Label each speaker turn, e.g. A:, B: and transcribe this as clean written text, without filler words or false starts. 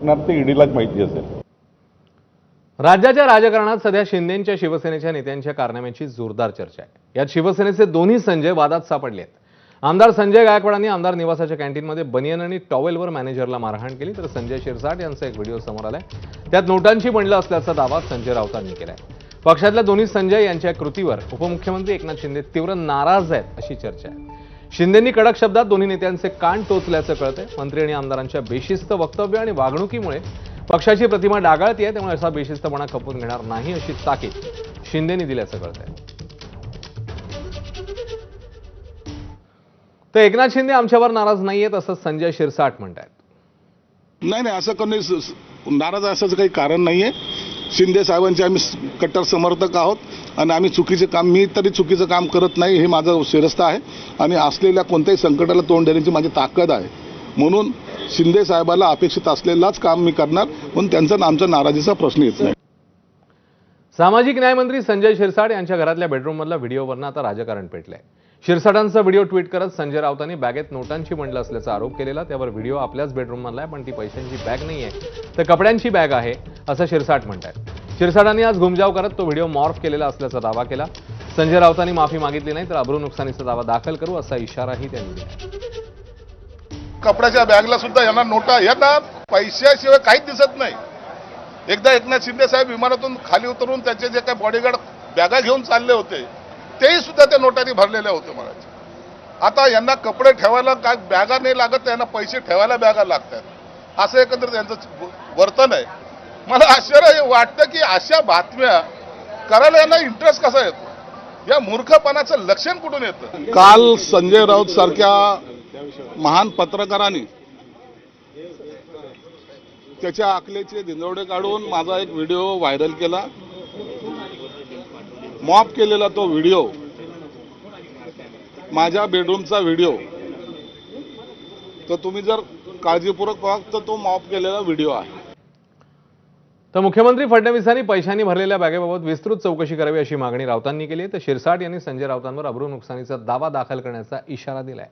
A: ते ईडीलाच माहिती असेल.
B: राज्याच्या राजकारणात सध्या शिंदेंच्या शिवसेनेच्या नेत्यांच्या कारनाम्याची जोरदार चर्चा आहे. यात शिवसेनेचे दोन्ही संजय वादात सापडले आहेत. आमदार संजय गायकवाडांनी आमदार निवासाच्या कॅन्टीनमध्ये बनियन आणि टॉवेलवर मॅनेजरला मारहाण केली, तर संजय शिरसाट यांचा एक व्हिडिओ समोर आलाय. त्यात नोटांची बंडलं असल्याचा दावा संजय राऊतांनी केलाय. पक्षातल्या दोन्ही संजय यांच्या कृतीवर उपमुख्यमंत्री एकनाथ शिंदे तीव्र नाराज आहेत अशी चर्चा आहे. शिंदेंनी कडक शब्दात दोन्ही नेत्यांचे कान टोचल्याचं कळतंय. मंत्री आणि आमदारांच्या बेशिस्त वक्तव्य आणि वागणुकीमुळे पक्षाची प्रतिमा डागाळतीये, त्यामुळे असा बेशिस्तपणा खपवून घेणार नाही अशी ताकीद शिंदेंनी दिल्याचं कळतंय. तर एकनाथ शिंदे आमच्यावर नाराज नाहीयेत असं संजय शिरसाट म्हणतायत.
C: नाही नाही, असं कोणी नाराज असायचं काही कारण नाहीये. शिंदे साहेबांचे आम्ही कट्टर समर्थक आहोत आणि आम्ही चुकीचे काम, मी तरी चुकीचं काम करत नाही हे माझं शिरस्ता आहे आणि असलेल्या कोणत्याही संकटाला तोंड देण्याची माझी ताकद आहे. म्हणून शिंदे साहेबाला अपेक्षित असलेलाच काम मी करणार, म्हणून त्यांचा आमचा नाराजीचा प्रश्न येत नाही.
B: सामाजिक न्यायमंत्री संजय शिरसाट यांच्या घरातल्या बेडरूममधला व्हिडिओवरनं आता राजकारण पेटलंय. शिरसाटांचा व्हिडिओ ट्विट करत संजय राऊतांनी बॅगेत नोटांची बंडलं असल्याचा आरोप केलेला. त्यावर व्हिडिओ आपल्याच बेडरूममधला आहे, पण ती पैशांची बॅग नाहीये, तर कपड्यांची बॅग आहे असं शिरसाट म्हणतात. शिरसाटांनी आज घुमजाव करत तो व्हिडिओ मॉर्फ केलेला असल्याचा दावा केला. संजय राऊतांनी माफी मागितली नाही तर अब्रू नुकसानीचा दावा दाखल करू असा इशाराही त्यांनी दिला.
C: कपड्याच्या बॅगला सुद्धा यांना नोटा, यांना पैशाशिवाय काहीच दिसत नाही. एकदा एकनाथ शिंदे साहेब विमानातून खाली उतरून त्याचे जे काही बॉडीगार्ड बॅगा घेऊन चालले होते तेही सुद्धा त्या नोटांनी भरलेल्या होते महाराज. आता यांना कपडे ठेवायला काय बॅगा नाही लागत, यांना पैसे ठेवायला बॅगा लागतात, असं एकंदरीत त्यांचं वर्तन आहे. मला आश्चर्य वाटतं की अशा बातम्या करायला यांना इंटरेस्ट कसा येतो, या मूर्खपणाचं लक्षण कुठून येतं. काल संजय राऊत सारख्या महान पत्रकारांनी त्याच्या आकलेचे धिंदवडे काढून माझा एक व्हिडिओ व्हायरल केला, मॉप केलेला तो व्हिडिओ, माझ्या बेडरूमचा व्हिडिओ. तर तुम्ही जर काळजीपूर्वक पाहा तर तो मॉप केलेला व्हिडिओ आहे.
B: तर मुख्यमंत्री फडणवीसांनी पैशांनी भरलेल्या बॅगेबाबत विस्तृत चौकशी करावी अशी मागणी राऊतांनी केली आहे. तर शिरसाट यांनी संजय राऊतांवर अब्रू नुकसानीचा दावा दाखल करण्याचा इशारा दिलाय.